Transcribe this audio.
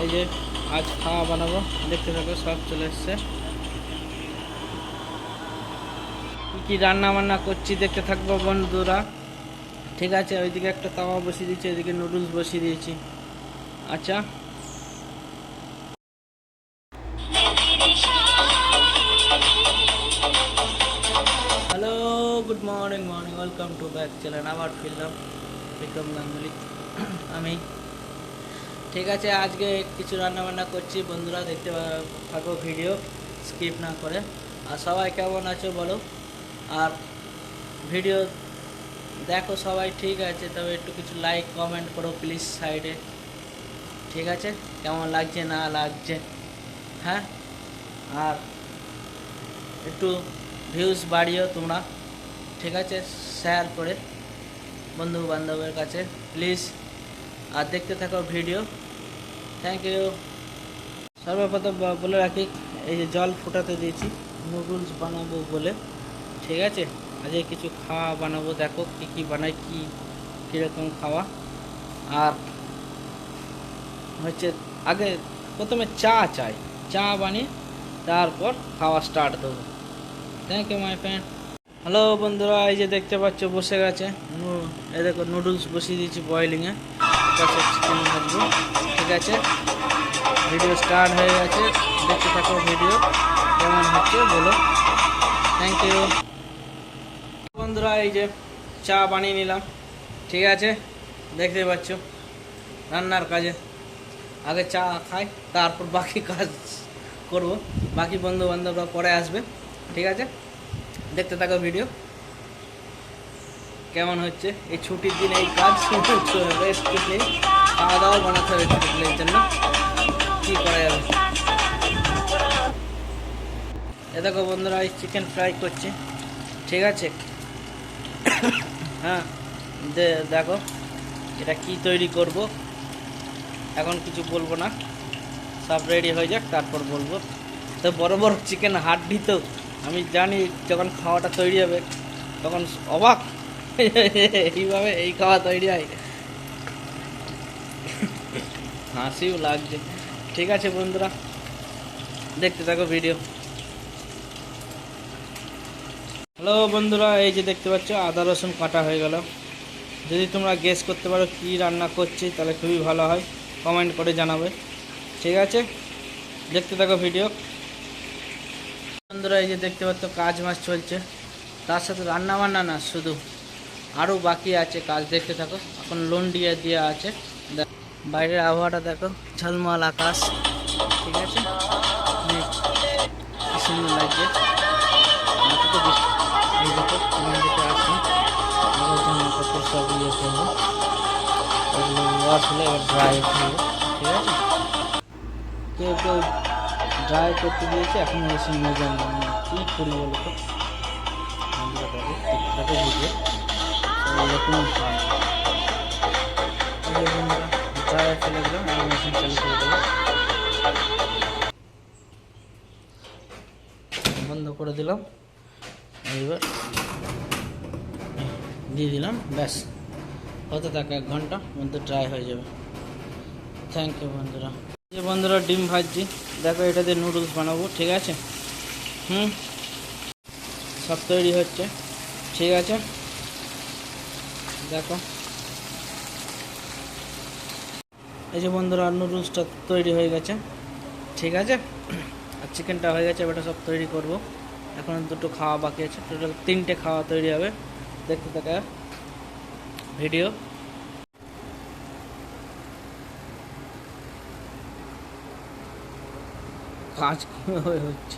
এই যে আজ খাওয়া বানাবো, দেখতে থাকো, সব চলে এসছে। কী কী রান্না বান্না করছি দেখতে থাকবো বন্ধুরা। ঠিক আছে, ওইদিকে একটা তাওয়া বসিয়ে দিয়েছি, ওইদিকে নুডলস বসিয়ে দিয়েছি। আচ্ছা, hello, good morning welcome to back channel. আবার ফিরলাম বিক্রম গাঙ্গুলি আমি। ঠিক আছে, আজকে কিছু রান্না বান্না করছি বন্ধুরা, দেখতে থাকো ভিডিও স্কিপ না করে। আর সবাই কেমন আছো বলো, আর ভিডিও দেখো সবাই। ঠিক আছে, তবে একটু কিছু লাইক কমেন্ট করো প্লিজ সাইডে। ঠিক আছে, কেমন লাগছে না লাগছে, হ্যাঁ। আর একটু ভিউজ বাড়িও তোমরা, ঠিক আছে, শেয়ার করে বন্ধু বান্ধবের কাছে প্লিজ। আর দেখতে থাকো ভিডিও, থ্যাংক ইউ। সর্বপ্রথম বলে রাখি, এই যে জল ফুটাতে দিয়েছি নুডলস বানাবো বলে। ঠিক আছে, আজকে কিছু খাওয়া বানাবো, দেখো কী কী বানাই, কীরকম খাওয়া। আর হচ্ছে আগে প্রথমে চা বানিয়ে তারপর খাওয়া স্টার্ট দেবো। Thank you my friend. Hello বন্ধুরা, এই যে দেখতে পাচ্ছ বসে গেছে, এই দেখো নুডলস বসিয়ে দিয়েছি বয়েলিংয়ে, চিকেন ভাজবো। ঠিক আছে, ভিডিও স্টার্ট হয়ে গেছে, দেখতে থাকো ভিডিও কেমন হচ্ছে বলো। থ্যাংক ইউ বন্ধুরা। এই যে চা বানিয়ে নিলাম, ঠিক আছে, দেখতে পাচ্ছ রান্নার কাজে আগে চা খাই, তারপর বাকি কাজ করব। বাকি বন্ধু বান্ধবরা পরে আসবে। ঠিক আছে, দেখতে থাকো ভিডিও কেমন হচ্ছে। এই ছুটির দিনে এই কাজ রেস্ট নেই, খাওয়া দাওয়া বানাতে হবে ছুটির দিনের জন্য, কী করা যাবে। এ দেখো বন্ধুরা, এই চিকেন ফ্রাই করছি, ঠিক আছে। হ্যাঁ, দেখো এটা কি তৈরি করব, এখন কিছু বলবো না, সব রেডি হয়ে যাক তারপর বলবো। তো বড় বড় চিকেন হাড্ডি, তো আমি জানি যখন খাওয়াটা তৈরি হবে তখন অবাক, এইভাবে এই খাওয়া তৈরি হয়, হাসিও লাগছে। ঠিক আছে বন্ধুরা, দেখতে থাকো ভিডিও। হ্যালো বন্ধুরা, এই যে দেখতে পাচ্ছ আদা রসুন কাটা হয়ে গেল। যদি তোমরা গেস করতে পারো কি রান্না করছি তাহলে খুবই ভালো হয়, কমেন্ট করে জানাবে। ঠিক আছে, দেখতে থাকো ভিডিও বন্ধুরা। এই যে দেখতে পাচ্ছ কাজ মাছ চলছে, তার সাথে রান্না বান্না না, শুধু আরও বাকি আছে কাজ, দেখতে থাকো। এখন লোন দিয়ে আছে, বাইরের আবহাওয়াটা দেখো, ঝলমল আকাশ, ঠিক আছে, কি সুন্দর লাগছে। এই দেখো তোমার দিকে আসি, জামা কাপড় সব ইয়ে করবো, ওয়াশ হলে এবার ড্রাই করবো। ঠিক আছে, কেউ ড্রাই করতে দিয়েছে, এখন এসে মজা নেই, কী করি বলো তো। ভিডিও এরকম ড্রাই ফেলে দিলাম, মেশিন চালু করে দেবো, বন্ধ করে দিলাম, এবার দিয়ে দিলাম, ব্যাস হতে থাকে 1 ঘন্টা মধ্যে ড্রাই হয়ে যাবে। থ্যাংক ইউ বন্ধুরা। যে বন্ধুরা ডিম ভাজছি, দেখো এটা দিয়ে নুডলস বানাবো। ঠিক আছে, সব তৈরি হচ্ছে, ঠিক আছে, দেখো। এই যে বন্ধুরা নুডলসটা তৈরি হয়ে গেছে, ঠিক আছে, আর চিকেনটা হয়ে গেছে, এবারটা সব তৈরি করব। এখন 2টো খাওয়া বাকি আছে, টোটাল 3টে খাওয়া তৈরি হবে, দেখতে থাকা ভিডিও। কাজ কীভাবে হচ্ছে